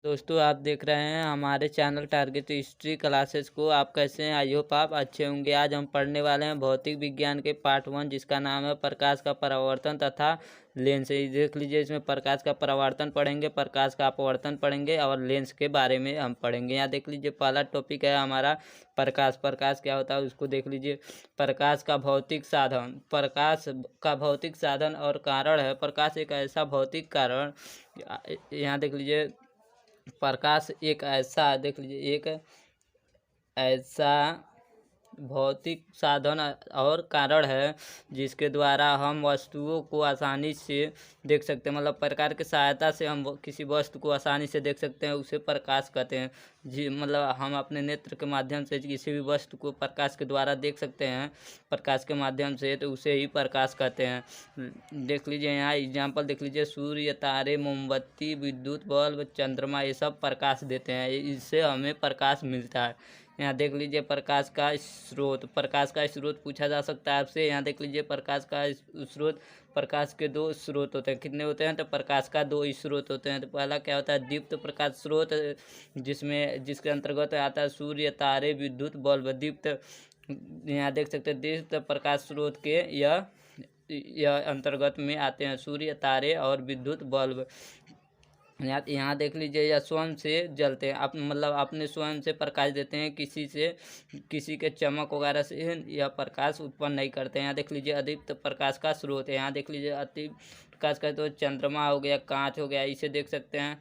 दोस्तों आप देख रहे हैं हमारे चैनल टारगेट हिस्ट्री क्लासेस को। आप कैसे हैं? आई होप आप अच्छे होंगे। आज हम पढ़ने वाले हैं भौतिक विज्ञान के पार्ट 1, जिसका नाम है प्रकाश का परावर्तन तथा लेंस। देख लीजिए, इसमें प्रकाश का परावर्तन पढ़ेंगे, प्रकाश का अपवर्तन पढ़ेंगे और लेंस के बारे में हम पढ़ेंगे। यहाँ देख लीजिए, पहला टॉपिक है हमारा प्रकाश। प्रकाश क्या होता है उसको देख लीजिए। प्रकाश का भौतिक साधन। प्रकाश का भौतिक साधन और कारण है। प्रकाश एक ऐसा भौतिक कारण, यहाँ देख लीजिए, प्रकाश एक ऐसा, देख लीजिए, एक ऐसा भौतिक साधन और कारण है जिसके द्वारा हम वस्तुओं को आसानी से देख सकते हैं। मतलब प्रकाश की सहायता से हम किसी वस्तु को आसानी से देख सकते हैं, उसे प्रकाश कहते हैं जी। मतलब हम अपने नेत्र के माध्यम से किसी भी वस्तु को प्रकाश के द्वारा देख सकते हैं, प्रकाश के माध्यम से, तो उसे ही प्रकाश कहते हैं। देख लीजिए, यहाँ एग्जाम्पल देख लीजिए, सूर्य, तारे, मोमबत्ती, विद्युत बल्ब, चंद्रमा, ये सब प्रकाश देते हैं, इससे हमें प्रकाश मिलता है। यहाँ देख लीजिए प्रकाश का स्रोत। प्रकाश का स्रोत पूछा जा सकता है आपसे। यहाँ देख लीजिए प्रकाश का स्रोत। प्रकाश के दो स्रोत होते हैं। कितने होते हैं? तो प्रकाश का दो स्रोत होते हैं। तो पहला क्या होता है? दीप्त प्रकाश स्रोत, जिसके अंतर्गत आता है सूर्य, तारे, विद्युत बल्ब। दीप्त, यहाँ देख सकते हैं, दीप्त प्रकाश स्रोत के यह अंतर्गत में आते हैं सूर्य, तारे और विद्युत बल्ब। यहाँ देख लीजिए, यह स्वयं से जलते हैं, मतलब अपने स्वयं से प्रकाश देते हैं, किसी के चमक वगैरह से यह प्रकाश उत्पन्न नहीं करते हैं। यहाँ देख लीजिए अदीप्त प्रकाश का स्रोत है। यहाँ देख लीजिए अदीप्त प्रकाश का तो चंद्रमा हो गया, कांच हो गया, इसे देख सकते हैं।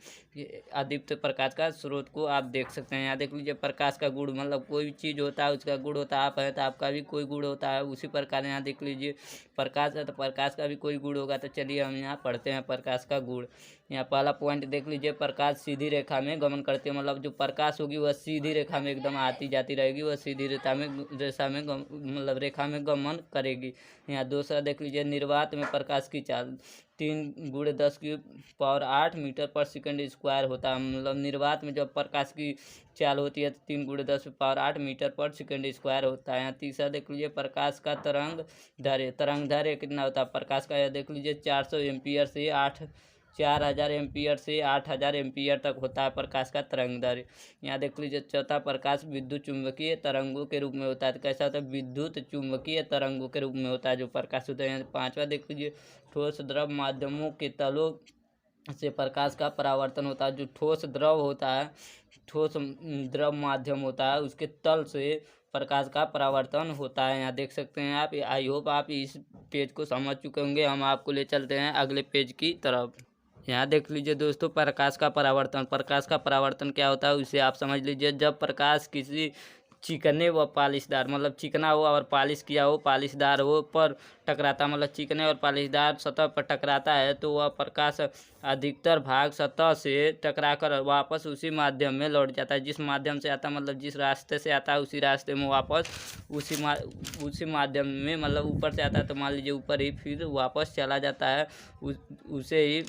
अदीप्त प्रकाश का स्रोत को आप देख सकते हैं। यहाँ देख लीजिए प्रकाश का गुण, मतलब कोई भी चीज़ होता है उसका गुण होता है। आप है तो आपका भी कोई गुण होता है, उसी प्रकार यहाँ देख लीजिए प्रकाश है तो प्रकाश का भी कोई गुण होगा। तो चलिए हम यहाँ पढ़ते हैं प्रकाश का गुण। यहाँ पहला पॉइंट देख लीजिए, प्रकाश सीधी रेखा में गमन करती है। मतलब जो प्रकाश होगी वह सीधी रेखा में एकदम आती जाती रहेगी, वह सीधी रेखा में मतलब रेखा में गमन करेगी। यहाँ दूसरा देख लीजिए, निर्वात में प्रकाश की चाल 3×10⁸ मीटर/सेकंड² होता है। मतलब निर्वात में जब प्रकाश की चाल होती है तो 3×10⁸ मीटर/सेकंड² होता है। यहाँ तीसरा देख लीजिए, प्रकाश का तरंग दैर्घ्य कितना होता है प्रकाश का? यह देख लीजिए 4000 एम्पियर से 8000 एम्पियर तक होता है प्रकाश का तरंग दैर्घ्य। यहाँ देख लीजिए चौथा, प्रकाश विद्युत चुंबकीय तरंगों के रूप में होता है। तो कैसा होता है? विद्युत चुंबकीय तरंगों के रूप में होता है जो प्रकाश होता है। यहाँ पांचवा देख लीजिए, ठोस द्रव माध्यमों के तलों से प्रकाश का परावर्तन होता है। जो ठोस द्रव होता है, ठोस द्रव माध्यम होता है, उसके तल से प्रकाश का परावर्तन होता है। यहाँ देख सकते हैं आप। आई होप आप इस पेज को समझ चुके होंगे। हम आपको ले चलते हैं अगले पेज की तरफ। यहाँ देख लीजिए दोस्तों, प्रकाश का परावर्तन। प्रकाश का परावर्तन क्या होता है उसे आप समझ लीजिए। जब प्रकाश किसी चिकने व पालिशदार, मतलब चिकना हो और पालिश किया हो, पालिशदार हो पर टकराता, मतलब चिकने और पालिशदार सतह पर टकराता है, तो वह प्रकाश अधिकतर भाग सतह से टकराकर वापस उसी माध्यम में लौट जाता है। जिस माध्यम से आता, मतलब जिस रास्ते से आता है उसी रास्ते में वापस उसी माध्यम में, मतलब ऊपर से आता है तो मान लीजिए ऊपर ही फिर वापस चला जाता है। उसे ही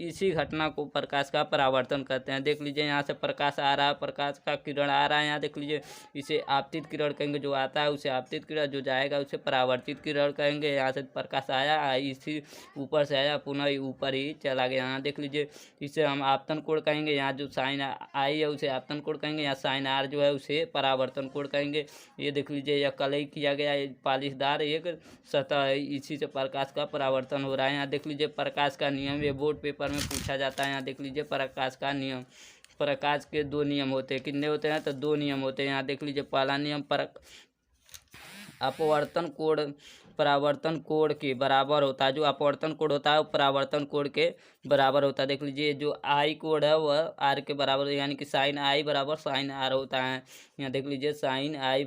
इसी घटना को प्रकाश का परावर्तन कहते हैं। देख लीजिए, यहाँ से प्रकाश आ रहा है, प्रकाश का किरण आ रहा है, यहाँ देख लीजिए, इसे आपतित किरण कहेंगे। जो आता है उसे आपतित किरण, जो जाएगा उसे परावर्तित किरण कहेंगे। यहाँ से प्रकाश आया, इसी ऊपर से आया, पुनः ऊपर ही चला गया। यहाँ देख लीजिए, इसे हम आपतन कोण कहेंगे। यहाँ जो साइन आई है उसे आपतन कोण कहेंगे। यहाँ साइन आर जो है उसे परावर्तन कोण कहेंगे। ये देख लीजिए, यह कलई किया गया पालिशदार एक सतह है, इसी से प्रकाश का परावर्तन हो रहा है। यहाँ देख लीजिए प्रकाश का नियम, ये बोर्ड पेपर में पूछा जाता है। यहाँ देख लीजिए प्रकाश का नियम। प्रकाश के दो नियम होते हैं। कितने होते हैं? तो दो नियम होते हैं। यहाँ देख लीजिए, पहला नियम, अपवर्तन कोण परावर्तन कोण के बराबर होता है। जो अपवर्तन कोण होता है वो परावर्तन कोण के बराबर होता है। देख लीजिए, जो आई कोण है वह आर के बराबर, यानी कि साइन आई बराबर साइन आर होता है। यहाँ देख लीजिए, साइन आई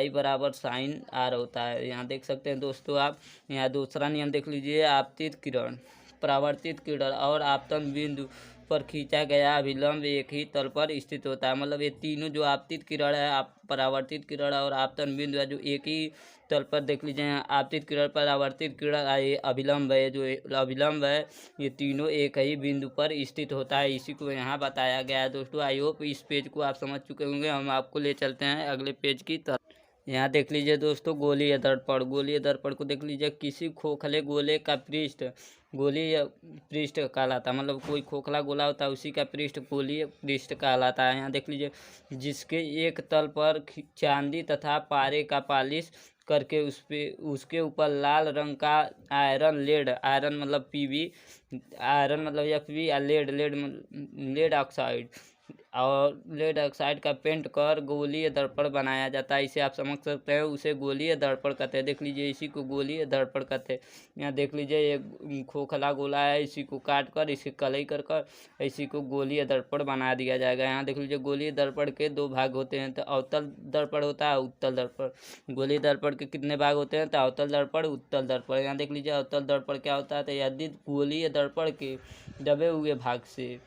बराबर साइन आर होता है। यहाँ देख सकते हैं दोस्तों आप। यहाँ दूसरा नियम देख लीजिए, आपतित किरण, परावर्तित किरण और आपतन बिंदु पर खींचा गया अभिलंब एक ही तल पर स्थित होता है। मतलब ये तीनों, जो आपतित किरण है, परावर्तित किरण और आपतन बिंदु है, जो एक ही तल पर, देख लीजिए, आपतित किरण, परावर्तित किरण, अभिलंब है, जो अभिलंब है, ये तीनों एक ही बिंदु पर स्थित होता है। इसी को यहाँ बताया गया है दोस्तों। आई होप इस पेज को आप समझ चुके होंगे। हम आपको ले चलते हैं अगले पेज की तरफ। यहाँ देख लीजिए दोस्तों गोलीय दर्पण। गोलीय दर्पण को देख लीजिए, किसी खोखले गोले का पृष्ठ गोलीय पृष्ठ कहलाता है। मतलब कोई खोखला गोला होता है उसी का पृष्ठ गोलीय पृष्ठ कहलाता है। यहाँ देख लीजिए, जिसके एक तल पर चांदी तथा पारे का पालिश करके उसके ऊपर लाल रंग का आयरन लेड, आयरन मतलब पीवी, आयरन मतलब एफवी, या लेड ऑक्साइड और लेड ऑक्साइड का पेंट कर गोलीय दर्पण बनाया जाता है। इसे आप समझ सकते हैं, उसे गोलीय दर्पण कहते हैं। देख लीजिए, इसी को गोलीय दर्पण कहते हैं। यहाँ देख लीजिए, ये खोखला गोला है, इसी को काट कर इसे कलई कर इसी को गोलीय दर्पण बना दिया जाएगा। यहाँ देख लीजिए, गोलीय दर्पण के दो भाग होते हैं, तो अवतल दर्पण होता है, उत्तल दर्पण। गोलीय दर्पण के कितने भाग होते हैं? तो अवतल दर्पण, उत्तल दर्पण। यहाँ देख लीजिए, अवतल दर्पण क्या होता है? तो यदि गोलीय दर्पण के दबे हुए भाग से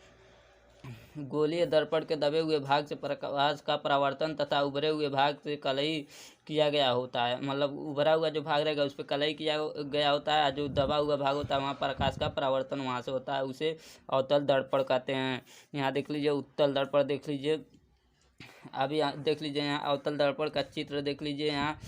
गोलीय दर्पण के दबे हुए भाग से प्रकाश का परावर्तन तथा उभरे हुए भाग से कलई किया गया होता है। मतलब उभरा हुआ जो भाग रहेगा उस पर कलई किया गया होता है, जो दबा हुआ भाग होता है वहाँ प्रकाश का परावर्तन वहाँ से होता है, उसे अवतल दर्पण कहते हैं। यहाँ देख लीजिए, उत्तल दर्पण देख लीजिए। अभी देख लीजिए, यहाँ अवतल दर्पण का चित्र देख लीजिए। यहाँ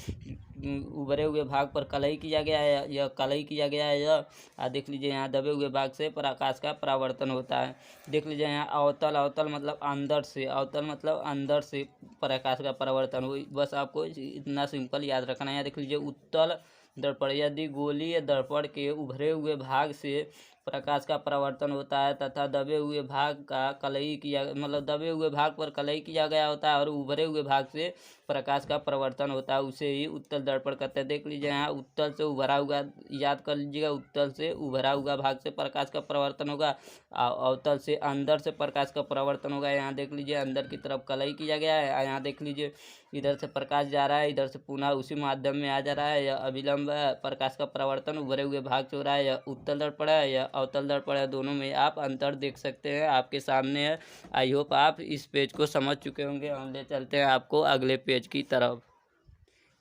उभरे हुए भाग पर कलई किया गया है, यह कलई किया गया है। यह देख लीजिए, यहाँ दबे हुए भाग से प्रकाश का परावर्तन होता है। देख लीजिए, यहाँ अवतल, अवतल मतलब अंदर से, अवतल मतलब अंदर से प्रकाश का परावर्तन हो। बस आपको इतना सिंपल याद रखना है। यहाँ देख लीजिए, उत्तल दर्पण, यदि गोलीय दर्पण के उभरे हुए भाग से प्रकाश का परावर्तन होता है तथा दबे हुए भाग का कलई किया, मतलब दबे हुए भाग पर कलई किया गया होता है और उभरे हुए भाग से प्रकाश का परावर्तन होता है, उसे ही उत्तल दर्पण कहते हैं। देख लीजिए, यहाँ उत्तल से उभरा हुआ, याद कर लीजिएगा, उत्तल से उभरा हुआ भाग से प्रकाश का परावर्तन होगा, अवतल से अंदर से प्रकाश का परावर्तन होगा। यहाँ देख लीजिए, अंदर की तरफ कलई किया गया है। यहाँ देख लीजिए, इधर से प्रकाश जा रहा है, इधर से पुनः उसी माध्यम में आ जा रहा है। यह अभिलंब है, प्रकाश का परावर्तन उभरे हुए भाग से हो रहा है। यह उत्तल दर्पण है, यह अवतल दर्पण है। दोनों में आप अंतर देख सकते हैं, आपके सामने है। आई होप आप इस पेज को समझ चुके होंगे। हम ले चलते हैं आपको अगले पेज की तरफ।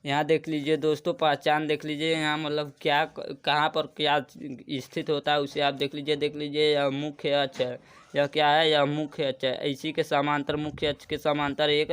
यहाँ देख लीजिए दोस्तों, पहचान देख लीजिए। यहाँ मतलब क्या, कहाँ पर क्या स्थित होता है उसे आप देख लीजिए। देख लीजिए, यह मुख्य अक्ष है। यह क्या है? यह मुख्य अक्ष है। इसी के समांतर, मुख्य अक्ष के समांतर एक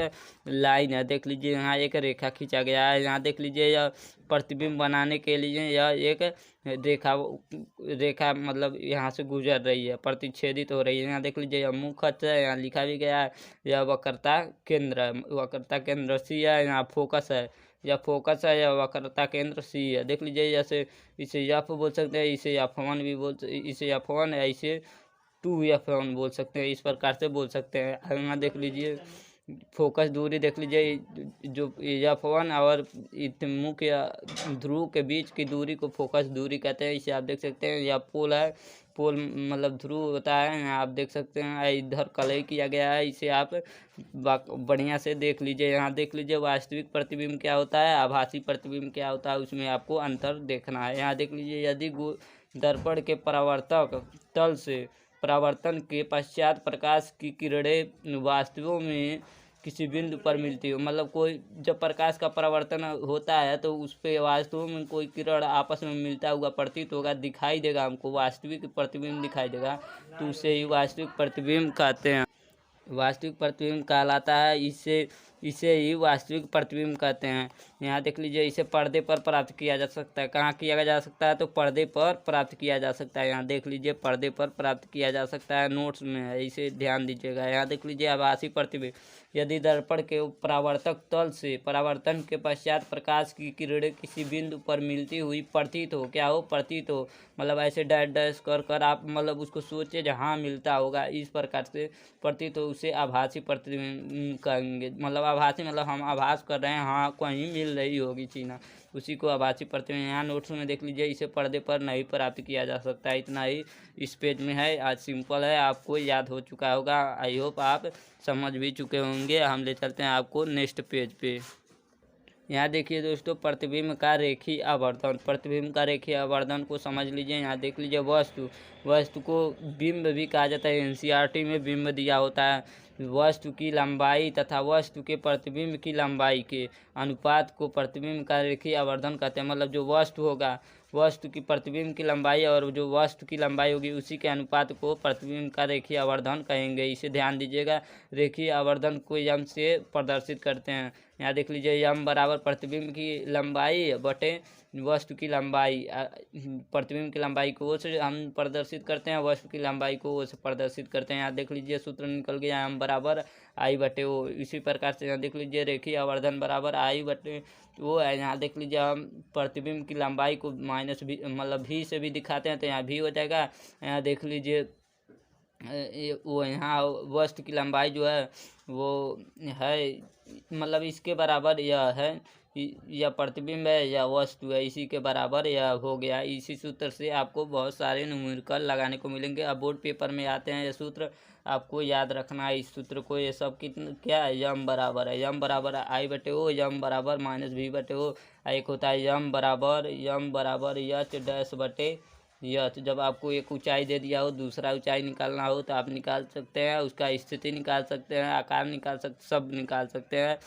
लाइन है। देख लीजिए, यहाँ एक रेखा खींचा गया है। यहाँ देख लीजिए, यह प्रतिबिंब बनाने के लिए यह एक रेखा मतलब यहाँ से गुजर रही है, प्रतिच्छेदित हो रही है। यहाँ देख लीजिए, यह मुख्य अक्ष है, यहाँ लिखा भी गया है। यह वक्रता केंद्र है, वक्रता केंद्र सी है। यहाँ फोकस है, यह फोकस है, यह वक्रता केंद्र सी है। देख लीजिए, जैसे इसे एफ बोल सकते हैं, इसे F1 भी इसे F1 है, इसे 2F1 बोल सकते हैं, इस प्रकार से बोल सकते हैं। यहाँ देख लीजिए, फोकस दूरी देख लीजिए, जो F1 और मुख्य ध्रुव के बीच की दूरी को फोकस दूरी कहते हैं। इसे आप देख सकते हैं। यह पोल है, पोल मतलब ध्रुव होता है। यहाँ आप देख सकते हैं, इधर कलई किया गया है, इसे आप बढ़िया से देख लीजिए। यहाँ देख लीजिए, वास्तविक प्रतिबिंब क्या होता है, आभासी प्रतिबिंब क्या होता है, उसमें आपको अंतर देखना है। यहाँ देख लीजिए, यदि दर्पण के परावर्तक तल से परावर्तन के पश्चात प्रकाश की किरणें वास्तव में किसी बिंदु पर मिलती हो, मतलब कोई जब प्रकाश का परावर्तन होता है तो उस पर वास्तव में कोई किरण आपस में मिलता हुआ प्रतीत होगा, दिखाई देगा, हमको वास्तविक प्रतिबिंब दिखाई देगा, तो उसे ही वास्तविक प्रतिबिंब कहते हैं, वास्तविक प्रतिबिंब कहलाता है। इसे ही वास्तविक प्रतिबिंब कहते हैं। यहाँ देख लीजिए, इसे पर्दे पर प्राप्त किया जा सकता है। कहाँ किया जा सकता है? तो पर्दे पर प्राप्त किया जा सकता है। यहाँ देख लीजिए, पर्दे पर प्राप्त किया जा सकता है, नोट्स में है, इसे ध्यान दीजिएगा। यहाँ देख लीजिए, आभासी प्रतिबिंब, यदि दर्पण के परावर्तक तल से परावर्तन के पश्चात प्रकाश की किरणें किसी बिंदु पर मिलती हुई प्रतीत हो, क्या हो? प्रतीत हो, मतलब ऐसे डैश डैश कर आप मतलब उसको सोचे जहाँ मिलता होगा, इस प्रकार से प्रतीत हो, उसे आभासी प्रतिबिंब कहेंगे। मतलब आभासी मतलब हम आभास कर रहे हैं, हाँ कहीं मिल रही होगी चीज़, उसी को आभासी प्रतिबिंब। यहाँ नोट्स में देख लीजिए, इसे पर्दे पर नहीं प्राप्त किया जा सकता है। इतना ही इस पेज में है। आज सिंपल है, आपको याद हो चुका होगा। आई होप आप समझ भी चुके होंगे। हम ले चलते हैं आपको नेक्स्ट पेज पे। यहाँ देखिए दोस्तों, प्रतिबिंब का रेखीय आवर्धन। प्रतिबिंब का रेखीय आवर्धन को समझ लीजिए। यहाँ देख लीजिए, वस्तु को बिंब भी कहा जाता है। एनसीईआरटी में बिंब दिया होता है। वस्तु की लंबाई तथा वस्तु के प्रतिबिंब की लंबाई के अनुपात को प्रतिबिंब का रेखीय आवर्धन कहते हैं। मतलब जो वस्तु होगा वस्तु की प्रतिबिंब की लंबाई और जो वस्तु की लंबाई होगी उसी के अनुपात को प्रतिबिंब का रेखीय आवर्धन कहेंगे। इसे ध्यान दीजिएगा, रेखीय आवर्धन को यम से प्रदर्शित करते हैं। यहाँ देख लीजिए, यम बराबर प्रतिबिंब की लंबाई बटे वस्तु की लंबाई। प्रतिबिंब की लंबाई को ओ से हम प्रदर्शित करते हैं, वस्तु की लंबाई को ओ से प्रदर्शित करते हैं। यहाँ देख लीजिए सूत्र निकल गया, यम बराबर आई बटे ओ। इसी प्रकार से यहाँ देख लीजिए रेखीय आवर्धन बराबर आई बटे वो है। यहाँ देख लीजिए हम प्रतिबिंब की लंबाई को माइनस भी मतलब भी से भी दिखाते हैं तो यहाँ भी हो जाएगा। यहाँ देख लीजिए वो यहाँ वस्तु की लंबाई जो है वो है मतलब इसके बराबर यह है, या प्रतिबिंब है या वस्तु है, इसी के बराबर यह हो गया। इसी सूत्र से आपको बहुत सारे न्यूमेरिकल लगाने को मिलेंगे। अब बोर्ड पेपर में आते हैं ये सूत्र, आपको याद रखना है इस सूत्र को। ये सब कितना क्या है, यम बराबर है, यम बराबर आई बटे ओ, यम बराबर माइनस भी बटे ओ। एक होता है यम बराबर यच डैश बटे यच। जब आपको एक ऊंचाई दे दिया हो, दूसरा ऊंचाई निकालना हो तो आप निकाल सकते हैं, उसका स्थिति निकाल सकते हैं, आकार निकाल सकते, सब निकाल सकते हैं।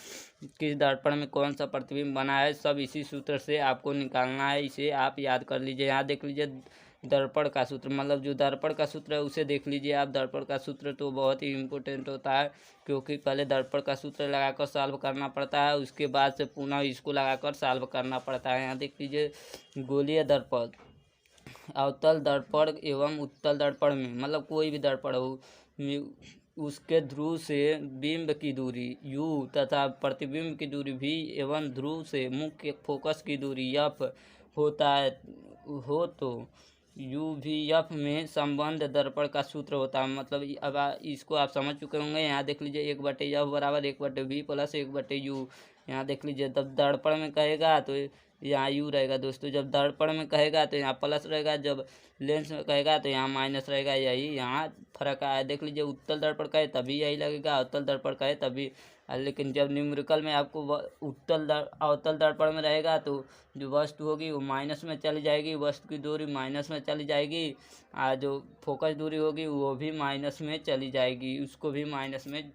किस दर्पण में कौन सा प्रतिबिंब बना है, सब इसी सूत्र से आपको निकालना है। इसे आप याद कर लीजिए। यहाँ देख लीजिए दर्पण का सूत्र, मतलब जो दर्पण का सूत्र है उसे देख लीजिए आप। दर्पण का सूत्र तो बहुत ही इम्पोर्टेंट होता है, क्योंकि पहले दर्पण का सूत्र लगाकर सॉल्व करना पड़ता है, उसके बाद से पुनः इसको लगाकर सॉल्व करना पड़ता है। यहाँ देख लीजिए गोलीय दर्पण, अवतल दर्पण एवं उत्तल दर्पण में, मतलब कोई भी दर्पण हो, उसके ध्रुव से बिंब की दूरी u तथा प्रतिबिंब की दूरी v एवं ध्रुव से मुख्य फोकस की दूरी f होता है हो तो u v f में संबंध दर्पण का सूत्र होता है। मतलब अब इसको आप समझ चुके होंगे। यहाँ देख लीजिए 1/f बराबर 1/v प्लस 1/u। यहाँ देख लीजिए तब दर्पण में कहेगा तो यहाँ u रहेगा दोस्तों, जब दर्पण में कहेगा तो यहाँ प्लस रहेगा, जब लेंस में कहेगा तो यहाँ माइनस रहेगा। यही यहाँ फर्क आया। देख लीजिए उत्तल दर्पण कहे तभी यही लगेगा, अवतल दर्पण कहे तभी। लेकिन जब न्यूमेरिकल में आपको अवतल दर्पण में रहेगा तो जो वस्तु होगी वो माइनस में चली जाएगी, वस्तु की दूरी माइनस में चली जाएगी, जो फोकस दूरी होगी वो भी माइनस में चली जाएगी, उसको भी माइनस में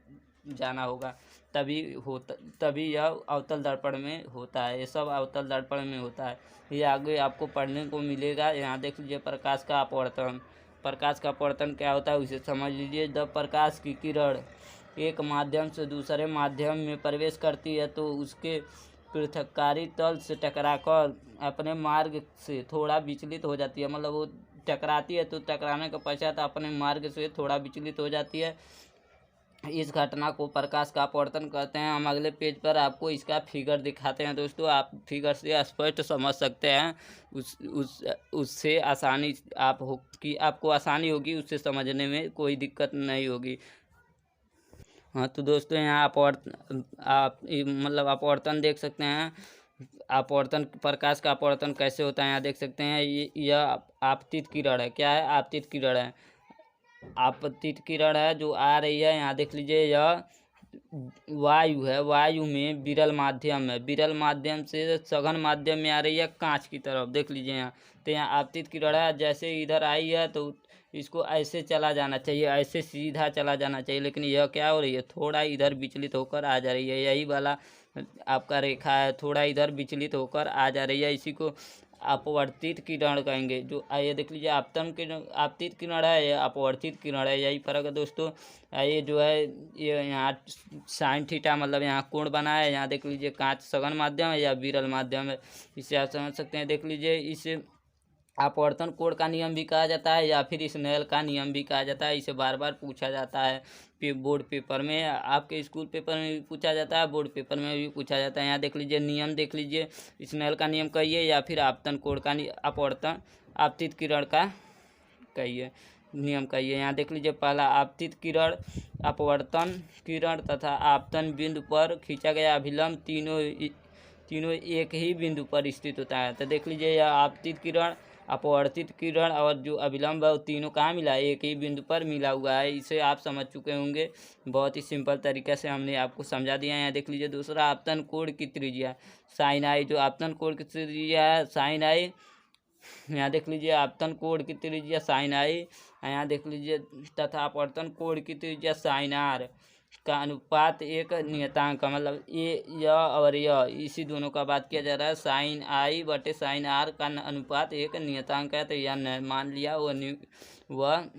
जाना होगा, तभी यह अवतल दर्पण में होता है। ये सब अवतल दर्पण में होता है, ये आगे आपको पढ़ने को मिलेगा। यहाँ देख लीजिए प्रकाश का अपवर्तन। प्रकाश का अपवर्तन क्या होता है उसे समझ लीजिए। जब प्रकाश की किरण एक माध्यम से दूसरे माध्यम में प्रवेश करती है तो उसके पृथक्कारी तल से टकराकर अपने मार्ग से थोड़ा विचलित हो जाती है। मतलब वो टकराती है तो टकराने के पश्चात अपने मार्ग से थोड़ा विचलित हो जाती है। इस घटना को प्रकाश का अपवर्तन कहते हैं। हम अगले पेज पर आपको इसका फिगर दिखाते हैं दोस्तों, आप फिगर से स्पष्ट समझ सकते हैं। उससे आसानी आपको आसानी होगी, उससे समझने में कोई दिक्कत नहीं होगी। हाँ तो दोस्तों यहाँ मतलब अपवर्तन देख सकते हैं। अपवर्तन, प्रकाश का अपवर्तन कैसे होता है यहाँ देख सकते हैं। यह आपतित किरण है। क्या है? आपतित किरण है। आपतित किरण है जो आ रही है। यहाँ देख लीजिए यह वायु है, वायु में विरल माध्यम है, विरल माध्यम से सघन माध्यम में आ रही है कांच की तरफ। देख लीजिए यहाँ, तो यहाँ आपतित किरण है, जैसे इधर आई है तो इसको ऐसे चला जाना चाहिए, ऐसे सीधा चला जाना चाहिए, लेकिन यह क्या हो रही है, थोड़ा इधर विचलित होकर आ जा रही है। यही वाला आपका रेखा है, थोड़ा इधर विचलित होकर आ जा रही है। इसी को अपवर्तित किरण कहेंगे। जो ये देख लीजिए आपतित किरण है, ये अपवर्तित किरण है, यही फर्क है दोस्तों। ये जो है ये यहाँ साइन थीटा मतलब यहाँ कोण बना है। यहाँ देख लीजिए कांच सघन माध्यम है या विरल माध्यम है, इसे आप समझ सकते हैं। देख लीजिए इसे अपवर्तन कोण का नियम भी कहा जाता है या फिर स्नेल का नियम भी कहा जाता है। इसे बार बार पूछा जाता है बोर्ड पेपर में, आपके स्कूल पेपर में भी पूछा जाता है, बोर्ड पेपर में भी पूछा जाता है। यहाँ देख लीजिए नियम देख लीजिए, स्नेल का नियम कहिए या फिर आपतन कोण का अपवर्तन आपतित किरण का कहिए, नियम कहिए। यहाँ देख लीजिए पहला आपतित किरण, अपवर्तन किरण तथा आपतन बिंदु पर खींचा गया अभिलंब तीनों एक ही बिंदु पर स्थित होता है। तो देख लीजिए यह आपतित किरण, अपवर्तित किरण और जो अभिलंब है वो तीनों कहाँ मिला है, एक ही बिंदु पर मिला हुआ है। इसे आप समझ चुके होंगे, बहुत ही सिंपल तरीके से हमने आपको समझा दिया है। यहाँ देख लीजिए दूसरा आपतन कोण की त्रिज्या साइन आई, जो आपतन कोण की त्रिज्या है साइन आई। यहाँ देख लीजिए आपतन कोण की त्रिज्या साइन आई, यहाँ देख लीजिए तथा अपवर्तन कोण की त्रिज्या साइन आर। का अनुपात एक नियतांक का, मतलब ये य और य इसी दोनों का बात किया जा रहा है। साइन आई बटे साइन आर का अनुपात एक नियतांक है, तो यन है, मान लिया वह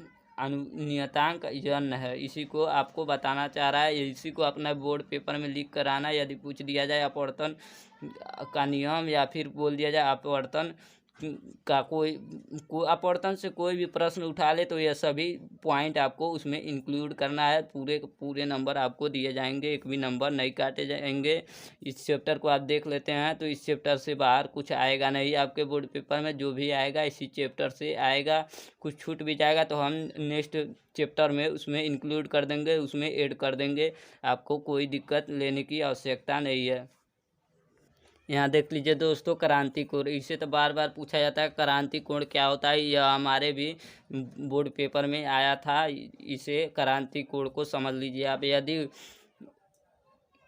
नियतांक यन है। इसी को आपको बताना चाह रहा है, इसी को अपना बोर्ड पेपर में लिख कर आना। यदि पूछ दिया जाए अपवर्तन का नियम या फिर बोल दिया जाए अपवर्तन का कोई अपवर्तन से कोई भी प्रश्न उठा ले तो यह सभी पॉइंट आपको उसमें इंक्लूड करना है। पूरे पूरे नंबर आपको दिए जाएंगे, एक भी नंबर नहीं काटे जाएंगे। इस चैप्टर को आप देख लेते हैं तो इस चैप्टर से बाहर कुछ आएगा नहीं आपके बोर्ड पेपर में, जो भी आएगा इसी चैप्टर से आएगा। कुछ छूट भी जाएगा तो हम नेक्स्ट चैप्टर में उसमें इंक्लूड कर देंगे, उसमें ऐड कर देंगे। आपको कोई दिक्कत लेने की आवश्यकता नहीं है। यहाँ देख लीजिए दोस्तों, क्रांति कोण, इसे तो बार बार पूछा जाता है क्रांति कोण क्या होता है। यह हमारे भी बोर्ड पेपर में आया था। इसे क्रांति कोण को समझ लीजिए आप।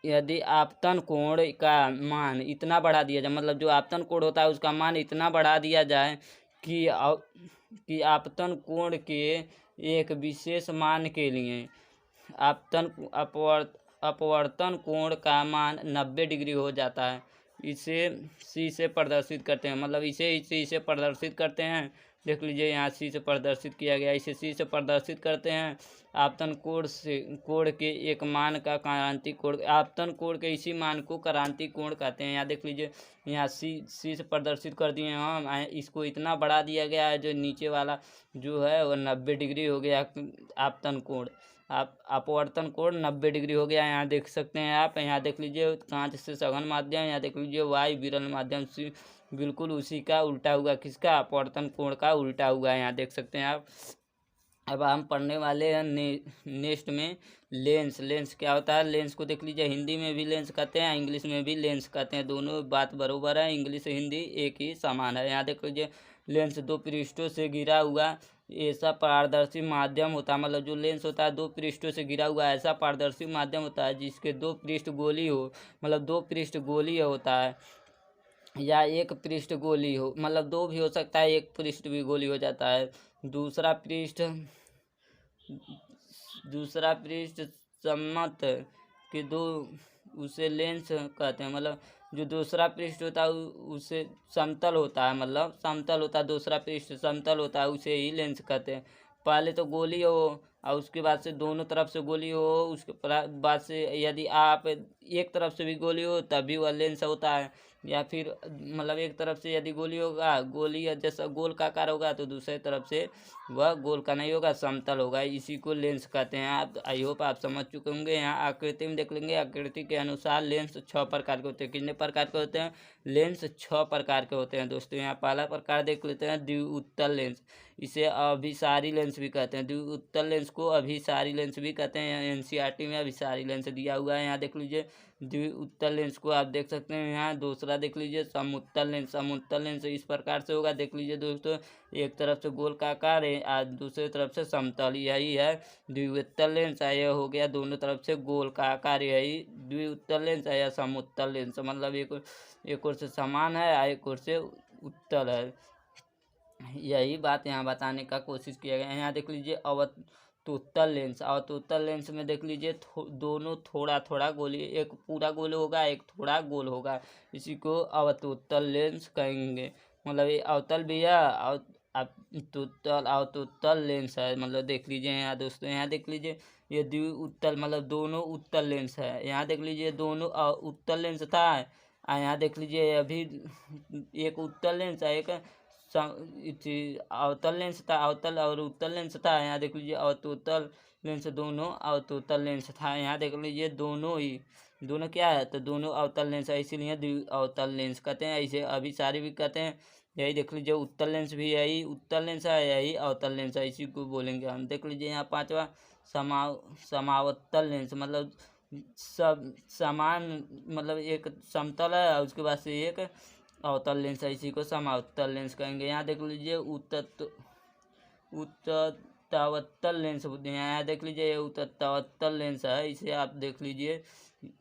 यदि आपतन कोण का मान इतना बढ़ा दिया जाए, मतलब जो आपतन कोण होता है उसका मान इतना बढ़ा दिया जाए कि आपतन कोण के एक विशेष मान के लिए अपवर्तन कोण का मान 90 डिग्री हो जाता है। इसे सी से प्रदर्शित करते हैं, मतलब इसे प्रदर्शित करते हैं। देख लीजिए यहाँ सी से प्रदर्शित किया गया, इसे सी से प्रदर्शित करते हैं। आपतन कोण के एक मान का क्रांति कोण, आपतन कोण के इसी मान को क्रांति कोण कहते हैं। यहाँ देख लीजिए, यहाँ सी से प्रदर्शित कर दिए हम। इसको इतना बढ़ा दिया गया है, जो नीचे वाला जो है वो 90 डिग्री हो गया आपतन कोण। अपवर्तन कोण 90 डिग्री हो गया। यहाँ देख सकते हैं आप। यहाँ देख लीजिए कांच से सघन माध्यम, यहाँ देख लीजिए वाई विरल माध्यम से बिल्कुल उसी का उल्टा हुआ, किसका, अपवर्तन कोण का उल्टा हुआ है। यहाँ देख सकते हैं आप। अब हम पढ़ने वाले हैं नेक्स्ट में लेंस क्या होता है। लेंस को देख लीजिए, हिंदी में भी लेंस कहते हैं, इंग्लिश में भी लेंस कहते हैं। दोनों बात बरोबर है, इंग्लिश हिंदी एक ही समान है। यहाँ देख लीजिए, लेंस दो पृष्ठों से घिरा हुआ ऐसा पारदर्शी माध्यम होता है, मतलब जो लेंस होता है दो पृष्ठों से घिरा हुआ ऐसा पारदर्शी माध्यम होता है जिसके दो पृष्ठ गोली हो, मतलब दो पृष्ठ गोलीय होता है, या एक पृष्ठ गोली हो, मतलब दो भी हो सकता है, एक पृष्ठ भी गोली हो जाता है। दूसरा पृष्ठ सम्मत के दो, उसे लेंस कहते हैं। मतलब जो दूसरा पृष्ठ होता है उसे समतल होता है, मतलब समतल होता है, दूसरा पृष्ठ समतल होता है, उसे ही लेंस कहते हैं। पहले तो गोली हो और उसके बाद से दोनों तरफ से गोली हो, उसके बाद से यदि आप एक तरफ से भी गोली हो तभी वह लेंस होता है। या फिर मतलब एक तरफ से यदि गोली होगा, गोली जैसा गोल का आकार होगा तो दूसरे तरफ से वह गोल का नहीं होगा, समतल होगा, इसी को लेंस कहते हैं। आप आई होप आप समझ चुके होंगे। यहाँ आकृति में देख लेंगे, आकृति के अनुसार लेंस 6 प्रकार के होते हैं। कितने प्रकार के होते हैं? लेंस 6 प्रकार के होते हैं दोस्तों। यहाँ पहला प्रकार देख लेते हैं, द्विउत्तल लेंस। इसे अभिसारी लेंस भी कहते हैं। द्विउत्तल लेंस को अभिसारी लेंस भी कहते हैं। एनसीईआरटी में अभिसारी लेंस दिया हुआ है। यहाँ देख लीजिए, द्विउत्तल लेंस को आप देख सकते हैं। यहाँ दूसरा देख लीजिए, समउत्तल लेंस। समउत्तल लेंस इस प्रकार से होगा, देख लीजिए दोस्तों, एक तरफ से गोल का आकार है और दूसरी तरफ से समतल, यही है द्विउत्तल लेंस। यह हो गया दोनों तरफ से गोल का आकार, यही द्विउत्तल लेंस है या समउत्तल लेंस। मतलब एक ओर से समान है, एक ओर से उत्तल है। यही बात यहाँ बताने का कोशिश किया गया है। यहाँ देख लीजिए अवतुत्तल लेंस। अवतुत्तल लेंस में देख लीजिए दोनों थोड़ा थोड़ा गोली, एक पूरा गोल होगा, एक थोड़ा गोल होगा, इसी को अवतुत्तल लेंस कहेंगे। मतलब ये अवतल भी है, अवतुत्तल लेंस है। मतलब देख लीजिए यहाँ दोस्तों, यहाँ देख लीजिए ये द्विउत्तल, मतलब दोनों उत्तल लेंस है। यहाँ देख लीजिए दोनों उत्तल लेंस था, यहाँ देख लीजिए अभी एक उत्तल लेंस है, एक अवतल लेंस था, अवतल और उत्तल लेंस था। यहाँ देख लीजिए अवतुत्तल लेंस, दोनों अवतुत्तल लेंस था। यहाँ देख लीजिए दोनों क्या है, तो दोनों अवतल लेंस है, इसीलिए द्विअवतल लेंस कहते हैं। इसे अभिसारी भी कहते हैं। यही देख लीजिए उत्तल लेंस भी यही उत्तल लेंस है, यही अवतल लेंस है, इसी को बोलेंगे हम। देख लीजिए यहाँ पांचवा समावतल लेंस, मतलब सब समान, मतलब एक समतल है और उसके बाद से एक अवतल लेंस है, इसी को समावतल लेंस कहेंगे। यहाँ देख लीजिए उत्तरावतल लेंस बोलते हैं। यहाँ देख लीजिए ये उत्तरावतल लेंस है, इसे आप देख लीजिए।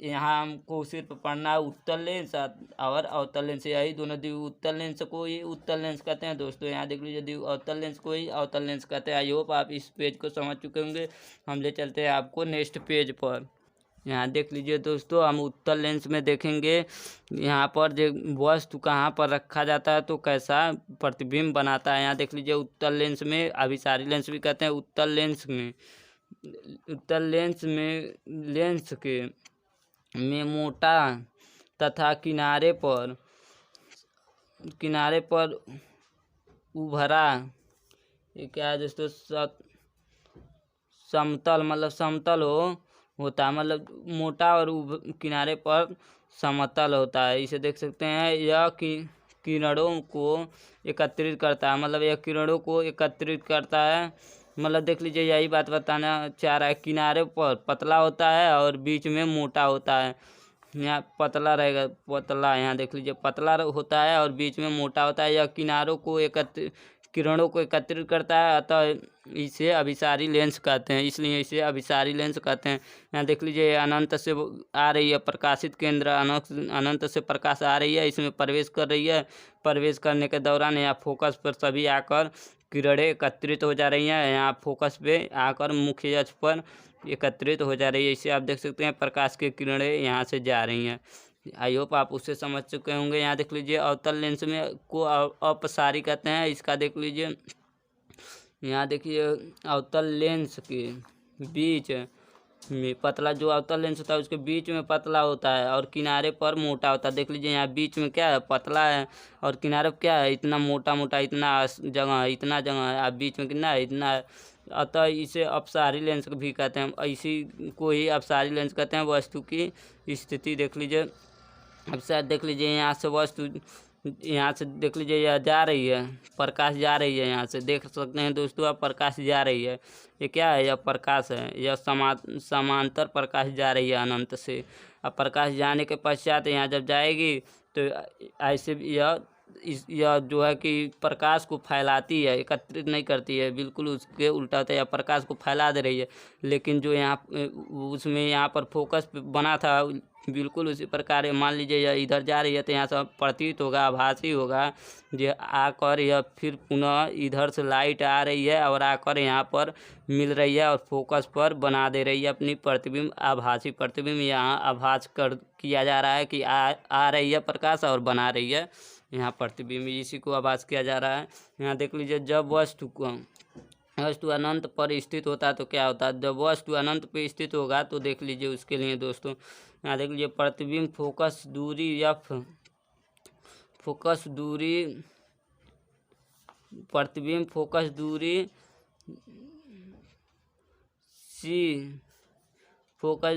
यहाँ हमको सिर्फ पढ़ना है उत्तल लेंस और अवतल लेंस, यही दोनों द्विउत्तल लेंस को ही उत्तल लेंस कहते हैं दोस्तों। यहाँ देख लीजिए द्विअवतल लेंस को ही अवतल लेंस कहते हैं। आई होप आप इस पेज को समझ चुके होंगे। हम ले चलते हैं आपको नेक्स्ट पेज पर। यहाँ देख लीजिए दोस्तों, हम उत्तल लेंस में देखेंगे यहाँ पर जो वस्तु कहाँ पर रखा जाता है तो कैसा प्रतिबिंब बनाता है। यहाँ देख लीजिए उत्तल लेंस में, अभिसारी लेंस भी कहते हैं। उत्तल लेंस में लेंस के में मोटा तथा किनारे पर उभरा, ये क्या है दोस्तों, समतल, मतलब समतल होता है, मतलब मोटा और किनारे पर समतल होता है। इसे देख सकते हैं। यह किरणों को एकत्रित करता है, मतलब यह किरणों को एकत्रित करता है। मतलब देख लीजिए, यही बात बताना चाह रहा है। किनारे पर पतला होता है और बीच में मोटा होता है। यहाँ पतला रहेगा, पतला, यहाँ देख लीजिए पतला होता है और बीच में मोटा होता है। यह किरणों को एकत्रित करता है, अतः इसे अभिसारी लेंस कहते हैं, इसलिए इसे अभिसारी लेंस कहते हैं। यहाँ देख लीजिए, अनंत से आ रही है प्रकाशित केंद्र, अनंत से प्रकाश आ रही है, इसमें प्रवेश कर रही है। प्रवेश करने के दौरान यहाँ फोकस पर सभी आकर किरणें एकत्रित हो जा रही हैं। यहाँ फोकस पे आकर मुख्य अक्ष पर एकत्रित हो जा रही है। इसे आप देख सकते हैं, प्रकाश की किरणें यहाँ से जा रही हैं। आई होप आप उससे समझ चुके होंगे। यहाँ देख लीजिए, अवतल लेंस में को अपसारी कहते हैं। इसका देख लीजिए, यहाँ देखिए, अवतल लेंस के बीच में पतला, जो अवतल लेंस होता है उसके बीच में पतला होता है और किनारे पर मोटा होता है। देख लीजिए, यहाँ बीच में क्या है, पतला है, और किनारे पर क्या है, इतना मोटा, इतना जगह है, इतना जगह है। आप बीच में कितना है, इतना है। अतः इसे अपसारी लेंस भी कहते हैं। इसी को ही अपसारी लेंस कहते हैं। वस्तु की स्थिति देख लीजिए। अब शायद देख लीजिए, यहाँ से वस्तु, यहाँ से देख लीजिए, यह जा रही है, प्रकाश जा रही है। यहाँ से देख सकते हैं दोस्तों, अब प्रकाश जा रही है। ये क्या है, यह प्रकाश है। यह समांतर प्रकाश जा रही है अनंत से। अब प्रकाश जाने के पश्चात यहाँ जब जाएगी तो ऐसे यह जो है कि प्रकाश को फैलाती है, एकत्रित नहीं करती है, बिल्कुल उसके उल्टा होता है। यह प्रकाश को फैला दे रही है। लेकिन जो यहाँ उसमें यहाँ पर फोकस बना था, बिल्कुल उसी प्रकार मान लीजिए यह इधर जा रही है तो यहाँ से प्रतीत होगा, आभासी होगा, जो आकर यह फिर पुनः इधर से लाइट आ रही है और आकर यहाँ पर मिल रही है और फोकस पर बना दे रही है अपनी प्रतिबिंब, आभासी प्रतिबिंब। यहाँ आभास किया जा रहा है कि आ रही है प्रकाश और बना रही है यहाँ प्रतिबिंब, इसी को आभास किया जा रहा है। यहाँ देख लीजिए, जब वस्तु अनंत पर स्थित होता है तो क्या होता है, जब वस्तु अनंत पर स्थित होगा तो देख लीजिए उसके लिए दोस्तों, यहाँ देख लीजिए, प्रतिबिंब फोकस दूरी प्रतिबिंब फोकस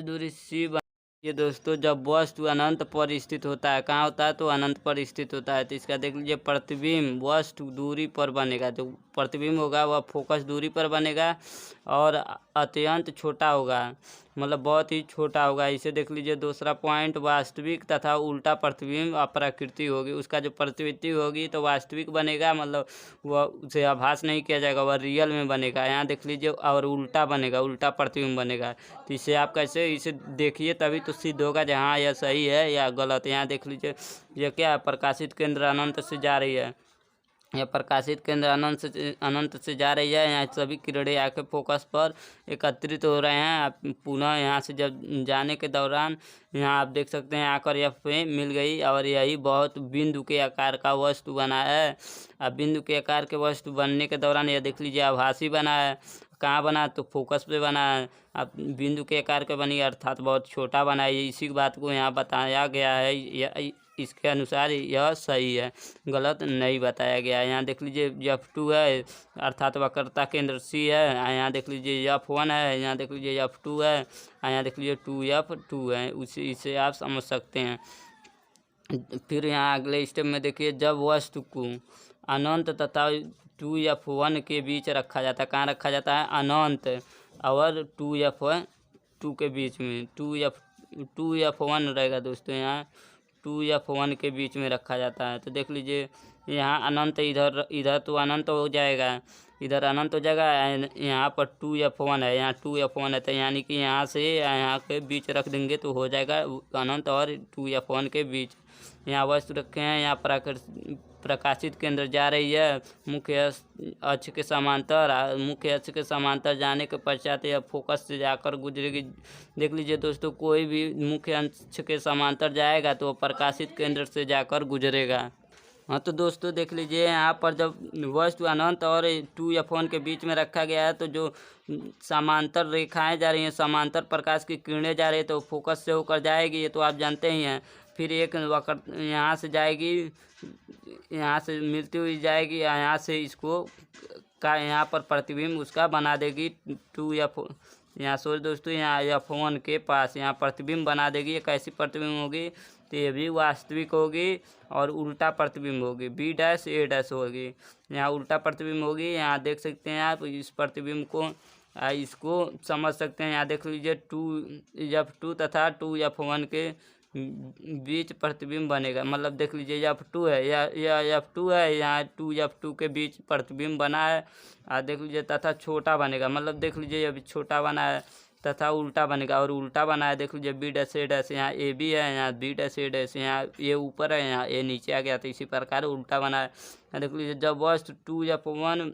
दूरी सी ये दोस्तों, जब वस्तु अनंत पर स्थित होता है, कहाँ होता है तो अनंत पर स्थित होता है, तो इसका देख लीजिए, प्रतिबिंब वस्तु दूरी पर बनेगा। जो प्रतिबिंब होगा वह फोकस दूरी पर बनेगा और अत्यंत छोटा होगा, मतलब बहुत ही छोटा होगा। इसे देख लीजिए, दूसरा पॉइंट, वास्तविक तथा उल्टा प्रतिबिंब अप्रकृति होगी। उसका जो प्रवृत्ति होगी तो वास्तविक बनेगा, मतलब वह उसे आभास नहीं किया जाएगा, वह रियल में बनेगा। यहाँ देख लीजिए, और उल्टा बनेगा, उल्टा प्रतिबिंब बनेगा। तो इसे आप कैसे, इसे देखिए तभी तो सिद्ध होगा जहाँ यह सही है या गलत। यहाँ देख लीजिए, यह क्या है, प्रकाशित केंद्र अनंत से जा रही है, यह प्रकाशित केंद्र अनंत से जा रही है। यहाँ सभी किरणें आके फोकस पर एकत्रित हो रहे हैं। आप पुनः यहाँ से जब जाने के दौरान यहाँ आप देख सकते हैं आकर यह पे मिल गई और यही बहुत बिंदु के आकार का वस्तु बना है। अब बिंदु के आकार के वस्तु बनने के दौरान यह देख लीजिए, आभासी बना है। कहाँ बना, तो फोकस पे बना है। अब बिंदु के आकार के बनी, अर्थात बहुत छोटा बना है। इसी बात को यहाँ बताया गया है, इसके अनुसार यह सही है, गलत नहीं बताया गया है। यहाँ देख लीजिए, F2 है, अर्थात वक्रता केंद्र C है। यहाँ देख लीजिए F1 है, यहाँ देख लीजिए F2 है, यहाँ देख लीजिए 2F2 है। इसे आप समझ सकते हैं। फिर यहाँ अगले स्टेप में देखिए, जब वस्तु को अनंत तथा 2F1 के बीच रखा जाता है, कहाँ रखा जाता है, अनंत और 2F2 के बीच में, 2F1 रहेगा दोस्तों, यहाँ 2F1 के बीच में रखा जाता है। तो देख लीजिए, यहाँ अनंत, इधर तो अनंत हो जाएगा, इधर अनंत हो जाएगा। यहाँ पर 2F1 है, यहाँ 2F1 है, तो यानी कि यहाँ से यहाँ के बीच रख देंगे तो हो जाएगा अनंत और 2F1 के बीच। यहाँ वस्तु रखे हैं, यहाँ प्रकाशित केंद्र जा रही है मुख्य अक्ष के समांतर। मुख्य अक्ष के समांतर जाने के पश्चात यह फोकस से जाकर गुजरेगी। देख लीजिए दोस्तों, कोई भी मुख्य अक्ष के समांतर जाएगा तो प्रकाशित केंद्र से जाकर गुजरेगा। हाँ तो दोस्तों देख लीजिए, यहाँ पर जब वस्तु अनंत और 2F1 के बीच में रखा गया है तो जो समांतर रेखाएं जा रही हैं, समांतर प्रकाश की किरणें जा रही है तो फोकस से होकर जाएगी, ये तो आप जानते ही हैं। फिर एक वक्र यहाँ से जाएगी, यहाँ से मिलती हुई जाएगी, यहाँ से इसको का यहाँ पर प्रतिबिंब उसका बना देगी 2F। यहाँ सोच दोस्तों, यहाँ F1 के पास यहाँ प्रतिबिंब बना देगी। ये कैसी प्रतिबिंब होगी? तो ये भी वास्तविक होगी और उल्टा प्रतिबिंब होगी, B' A' होगी। यहाँ उल्टा प्रतिबिंब होगी। यहाँ देख सकते हैं आप इस प्रतिबिंब को, इसको समझ सकते हैं। यहाँ देख लीजिए 2F2 तथा 2F1 के बीच प्रतिबिंब बनेगा। मतलब देख लीजिए F2 है, यह F2 है, यहाँ 2F2 के बीच प्रतिबिंब बना है। देख लीजिए तथा छोटा बनेगा, मतलब देख लीजिए ये भी छोटा बना है तथा उल्टा बनेगा और उल्टा बना है। देख लीजिए B' यहाँ AB है, यहाँ B' यहाँ ये ऊपर है, यहाँ ये नीचे आ गया, तो इसी प्रकार उल्टा बना है। देख लीजिए जब वस्तु 2F1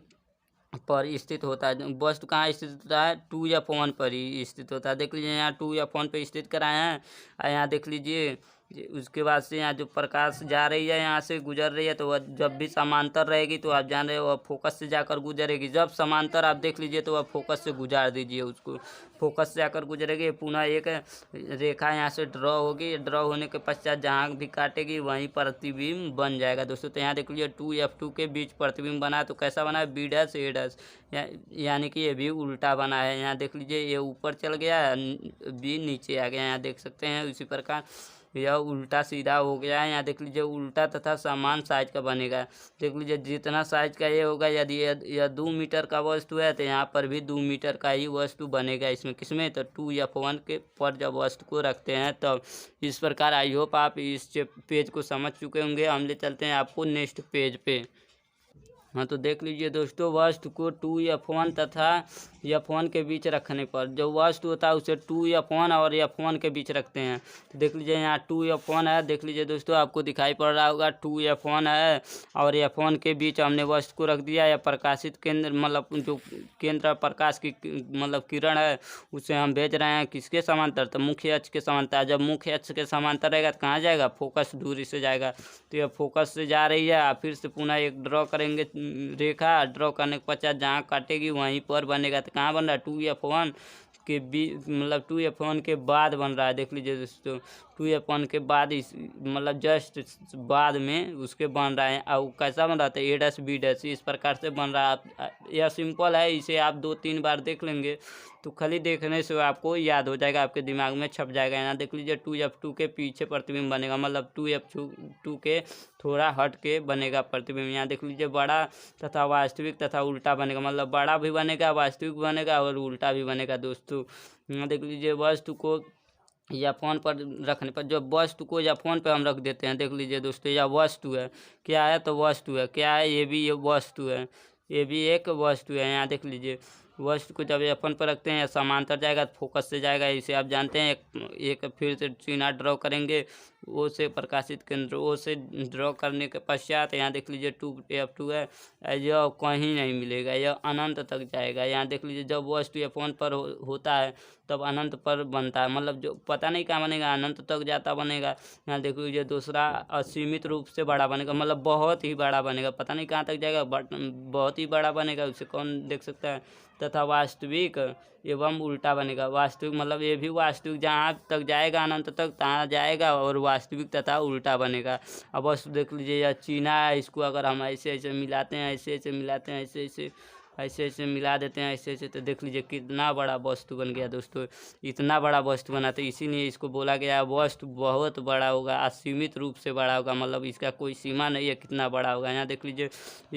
पर स्थित होता है, वस्तु कहाँ स्थित होता है? 2F1 पर ही स्थित होता है। देख लीजिए यहाँ 2F1 पर स्थित कराए हैं। यहाँ देख लीजिए उसके बाद से यहाँ जो प्रकाश जा रही है, यहाँ से गुजर रही है, तो वह जब भी समांतर रहेगी तो आप जान रहे हो वह फोकस से जाकर गुजरेगी। जब समांतर आप देख लीजिए तो वह फोकस से गुजार दीजिए उसको, फोकस से जाकर गुजरेगी। पुनः एक रेखा यहाँ से ड्रॉ होगी, ड्रॉ होने के पश्चात जहाँ भी काटेगी वहीं प्रतिबिंब बन जाएगा दोस्तों। तो यहाँ देख लीजिए 2F2 के बीच प्रतिबिंब बना है, तो कैसा बना है? B' A', यानी कि ये भी उल्टा बना है। यहाँ देख लीजिए ये ऊपर चल गया, B नीचे आ गया। यहाँ देख सकते हैं उसी प्रकार यह उल्टा सीधा हो गया है। यहाँ देख लीजिए उल्टा तथा समान साइज का बनेगा। देख लीजिए जितना साइज का ये होगा, यदि यह 2 मीटर का वस्तु है तो यहाँ पर भी 2 मीटर का ही वस्तु बनेगा। इसमें किसमें? तो 2F1 के पर जब वस्तु को रखते हैं तब। इस प्रकार आई होप आप इस पेज को समझ चुके होंगे। हम ले चलते हैं आपको नेक्स्ट पेज पे। हाँ तो देख लीजिए दोस्तों, वस्तु को 2F1 तथा F1 के बीच रखने पर जो वस्तु होता है उसे 2F1 और F1 के बीच रखते हैं। तो देख लीजिए यहाँ 2F1 है, देख लीजिए दोस्तों आपको दिखाई पड़ रहा होगा 2F1 है और F1 के बीच हमने वस्तु को रख दिया। या प्रकाशित केंद्र मतलब जो केंद्र प्रकाश की मतलब किरण है उसे हम भेज रहे हैं किसके समांतर? तो मुख्य अक्ष के समांतर। जब मुख्य अक्ष के समांतर रहेगा तो कहाँ जाएगा? फोकस दूरी से जाएगा। तो यह फोकस से जा रही है। फिर से पुनः एक ड्रॉ करेंगे रेखा, ड्रॉ करने के पश्चात जहाँ काटेगी वहीं पर बनेगा। तो कहाँ बन रहा है? 2F1 के मतलब 2F1 के बाद बन रहा है। देख लीजिए दोस्तों 2F1 के बाद इस मतलब जस्ट बाद में उसके बन रहा है। और कैसा बन रहा था? A', B', इस प्रकार से बन रहा है। यह सिंपल है, इसे आप 2-3 बार देख लेंगे तो खाली देखने से आपको याद हो जाएगा, आपके दिमाग में छप जाएगा। यहाँ देख लीजिए 2F2 के पीछे प्रतिबिंब बनेगा, मतलब 2F2 के थोड़ा हट के बनेगा प्रतिबिंब। यहाँ देख लीजिए बड़ा तथा वास्तविक तथा उल्टा बनेगा, मतलब बड़ा भी बनेगा, वास्तविक बनेगा और उल्टा भी बनेगा दोस्तों। यहाँ देख लीजिए वस्तु को F1 पर रखने पर, जब वस्तु को F1 पर हम रख देते हैं, देख लीजिए दोस्तों यह वस्तु है। क्या है? तो वस्तु है। क्या है? ये भी ये वस्तु है, ये भी एक वस्तु है। यहाँ देख लीजिए वस्तु को जब F1 पर रखते हैं समांतर जाएगा, फोकस से जाएगा, इसे आप जानते हैं। एक फिर से चिन्ह ड्रॉ करेंगे, ओ से प्रकाशित केंद्र, ओ से ड्रॉ करने के पश्चात यहाँ देख लीजिए 2F2 है, यह कहीं नहीं मिलेगा, यह अनंत तक जाएगा। यहाँ देख लीजिए जब वस्तु F1 पर होता है तब अनंत पर बनता है, मतलब जो पता नहीं क्या बनेगा, अनंत तक जाता बनेगा। यहाँ देख लीजिए दूसरा असीमित रूप से बड़ा बनेगा, मतलब बहुत ही बड़ा बनेगा, पता नहीं कहाँ तक जाएगा बट बहुत ही बड़ा बनेगा, उसे कौन देख सकता है। तथा वास्तविक एवं उल्टा बनेगा। वास्तविक मतलब ये भी वास्तविक जहाँ तक जाएगा अनंत तक तहाँ जाएगा, और वास्तविक तथा उल्टा बनेगा। अब वस्तु देख लीजिए यह चिन्ह है, इसको अगर हम ऐसे ऐसे मिलाते हैं, ऐसे ऐसे मिलाते हैं, ऐसे ऐसे मिला देते हैं, ऐसे ऐसे, तो देख लीजिए कितना बड़ा वस्तु बन गया दोस्तों। इतना बड़ा वस्तु बना, तो इसीलिए इसको बोला गया वस्तु बहुत बड़ा होगा, असीमित रूप से बड़ा होगा, मतलब इसका कोई सीमा नहीं है कितना बड़ा होगा। यहाँ देख लीजिए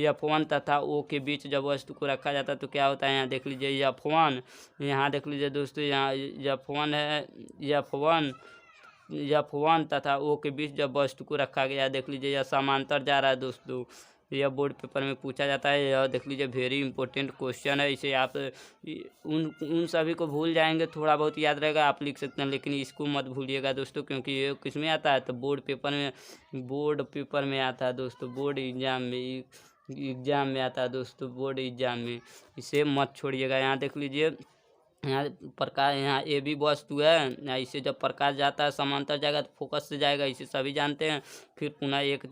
F1 तथा O के बीच जब वस्तु को रखा जाता है तो क्या होता है? यहाँ देख लीजिए F1, यहाँ देख लीजिए दोस्तों यहाँ F1 है, F1 तथा O के बीच जब वस्तु को रखा गया, देख लीजिए यह समांतर जा रहा है दोस्तों, यह बोर्ड पेपर में पूछा जाता है। यह देख लीजिए वेरी इंपॉर्टेंट क्वेश्चन है। इसे आप उन सभी को भूल जाएंगे, थोड़ा बहुत याद रहेगा, आप लिख सकते हैं, लेकिन इसको मत भूलिएगा दोस्तों, क्योंकि ये किस में आता है तो बोर्ड पेपर में आता है दोस्तों, बोर्ड एग्जाम में आता है दोस्तों, बोर्ड एग्जाम में। इसे मत छोड़िएगा। यहाँ देख लीजिए, यहाँ प्रकाश, यहाँ ए बी वस्तु है, यहाँ इसे जब प्रकाश जाता है समांतर जाएगा तो फोकस से जाएगा, इसे सभी जानते हैं। फिर पुनः एक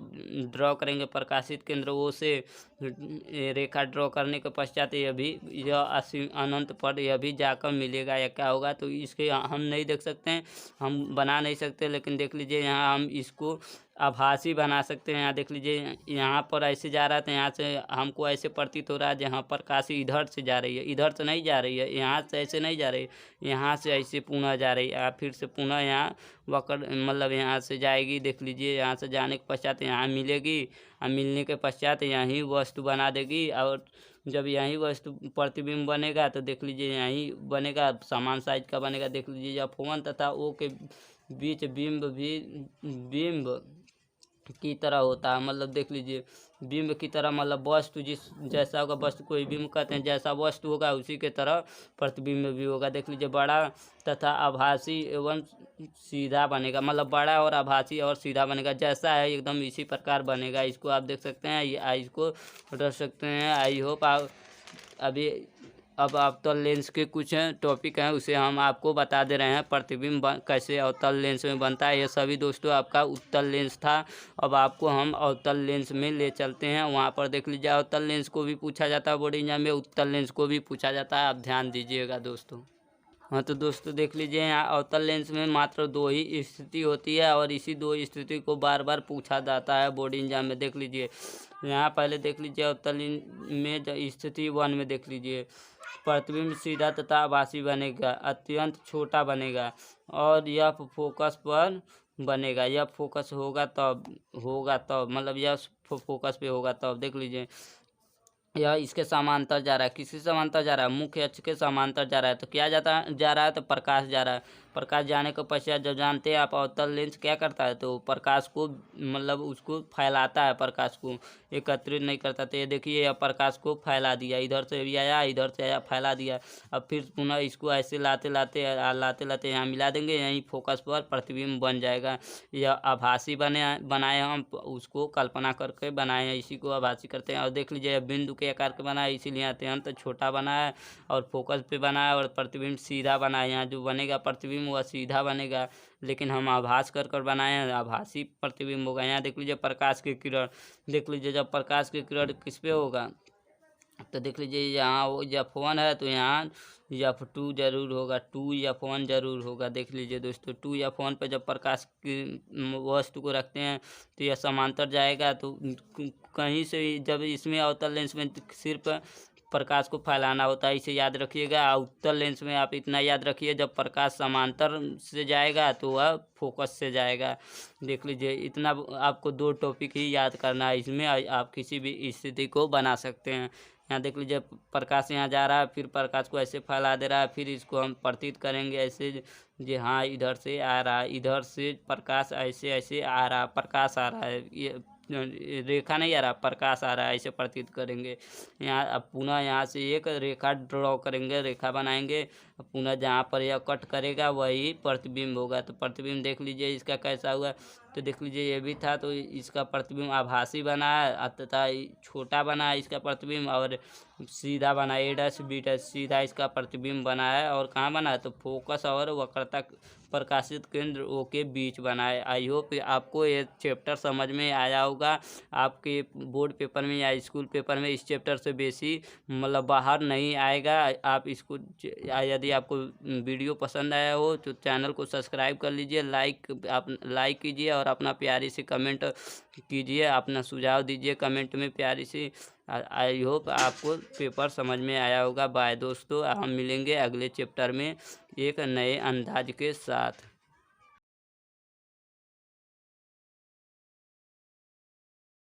ड्रॉ करेंगे प्रकाशित केंद्र ओ से, रेखा ड्रॉ करने के पश्चात यह असीम अनंत पर यह भी जाकर मिलेगा या क्या होगा, तो इसके हम नहीं देख सकते हैं, हम बना नहीं सकते, लेकिन देख लीजिए यहाँ हम इसको आभासी बना सकते हैं। यहाँ देख लीजिए, यहाँ पर ऐसे जा रहा था, यहाँ से हमको ऐसे प्रतीत हो रहा है जहाँ प्रकाश इधर से जा रही है, इधर से नहीं जा रही है, यहाँ से ऐसे नहीं जा रही है, यहाँ से ऐसे पुनः जा रही है, फिर से पुनः यहाँ वक्र मतलब यहाँ से जाएगी। देख लीजिए, यहाँ से जाने के पश्चात यहाँ मिलेगी, और मिलने के पश्चात यहीं वस्तु बना देगी, और जब यहीं वस्तु प्रतिबिंब बनेगा तो देख लीजिए यहीं बनेगा, समान साइज का बनेगा। देख लीजिए, जब फोन तथा ओ के बीच बिंब की तरह होता है, मतलब देख लीजिए बिंब की तरह, मतलब वस्तु जैसा होगा, वस्तु कोई बिंब कहते हैं, जैसा वस्तु होगा उसी के तरह प्रतिबिंब भी होगा। देख लीजिए, बड़ा तथा आभासी एवं सीधा बनेगा, मतलब बड़ा और आभासी और सीधा बनेगा, जैसा है एकदम इसी प्रकार बनेगा। इसको आप देख सकते हैं, इसको रख सकते हैं। आई होप आप अब अवतल लेंस के कुछ टॉपिक हैं उसे हम आपको बता दे रहे हैं। प्रतिबिंब कैसे अवतल लेंस में बनता है, ये सभी दोस्तों आपका उत्तल लेंस था। अब आपको हम अवतल लेंस में ले चलते हैं। वहाँ पर देख लीजिए, अवतल लेंस को भी पूछा जाता है बोर्ड एग्जाम में, उत्तल लेंस को भी पूछा जाता है, आप ध्यान दीजिएगा दोस्तों। हाँ तो दोस्तों देख लीजिए, यहाँ अवतल लेंस में मात्र 2 ही स्थिति होती है, और इसी 2 स्थिति को बार बार पूछा जाता है बोर्ड एग्जाम में। देख लीजिए, यहाँ पहले देख लीजिए अवतल में स्थिति 1 में देख लीजिए, प्रतिबिंब सीधा तथा आभासी बनेगा, अत्यंत छोटा बनेगा, और यह फोकस पर बनेगा। यह फोकस होगा तब मतलब यह फोकस पे होगा तब। देख लीजिए, यह इसके समांतर जा रहा है, किसी समांतर जा रहा है, मुख्य अक्ष के समांतर जा रहा है, तो क्या जा रहा है तो प्रकाश जा रहा है। प्रकाश जाने के पश्चात जब जानते हैं आप अवतल लेंस क्या करता है, तो प्रकाश को मतलब उसको फैलाता है, प्रकाश को एकत्रित नहीं करता। तो ये देखिए, यह प्रकाश को फैला दिया, इधर से भी आया, इधर से आया, फैला दिया। अब फिर पुनः इसको ऐसे लाते लाते यहाँ मिला देंगे, यहीं फोकस पर प्रतिबिंब बन जाएगा। यह आभासी बनाए हम उसको कल्पना करके बनाए हैं, इसी को आभासी करते हैं। और देख लीजिए, बिंदु के आकार के बना है, इसीलिए अत्यंत छोटा बना है और फोकस पे बना है, और प्रतिबिंब सीधा बना है। यहाँ जो बनेगा प्रतिबिंब वह सीधा बनेगा, लेकिन हम आभास कर बनाए हैं, आभासी प्रतिबिंब होगा। यहाँ देख लीजिए, प्रकाश की किरण, देख लीजिए जब प्रकाश की किरण किस पे होगा, तो देख लीजिए यहाँ F1 है तो यहाँ F2 जरूर होगा, 2F1 जरूर होगा। देख लीजिए दोस्तों, 2F1 पे जब प्रकाश की वस्तु को रखते हैं तो यह समांतर जाएगा, तो कहीं से जब इसमें अवतल लेंस में सिर्फ प्रकाश को फैलाना होता है, इसे याद रखिएगा। उत्तल लेंस में आप इतना याद रखिए, जब प्रकाश समांतर से जाएगा तो वह फोकस से जाएगा। देख लीजिए, इतना आपको 2 टॉपिक ही याद करना है, इसमें आप किसी भी स्थिति को बना सकते हैं। यहाँ देख लीजिए, प्रकाश यहाँ जा रहा है, फिर प्रकाश को ऐसे फैला दे रहा है, फिर इसको हम प्रतीत करेंगे ऐसे, जी हाँ इधर से आ रहा है, इधर से प्रकाश ऐसे ऐसे आ रहा, प्रकाश आ रहा है, ये रेखा नहीं आ रहा, प्रकाश आ रहा है, ऐसे प्रतीत करेंगे। यहाँ अब पुनः यहाँ से एक रेखा ड्रॉ करेंगे, रेखा बनाएंगे, पुनः जहाँ पर यह कट करेगा वही प्रतिबिंब होगा। तो प्रतिबिंब देख लीजिए इसका कैसा हुआ, तो देख लीजिए ये भी था, तो इसका प्रतिबिंब आभासी बना है तथा छोटा बना है इसका प्रतिबिंब, और सीधा बना A' सीधा इसका प्रतिबिंब बना है। और कहाँ बना है, तो फोकस और वक्रता प्रकाशित केंद्र O के बीच बना है। आई होप आपको ये चैप्टर समझ में आया होगा। आपके बोर्ड पेपर में या स्कूल पेपर में इस चैप्टर से बेसी मतलब बाहर नहीं आएगा। आप इसको यदि आपको वीडियो पसंद आया हो तो चैनल को सब्सक्राइब कर लीजिए, लाइक कीजिए, और अपना प्यारी से कमेंट कीजिए, अपना सुझाव दीजिए कमेंट में प्यारी से। आई होप आपको पेपर समझ में आया होगा। बाय दोस्तों, हम मिलेंगे अगले चैप्टर में एक नए अंदाज के साथ।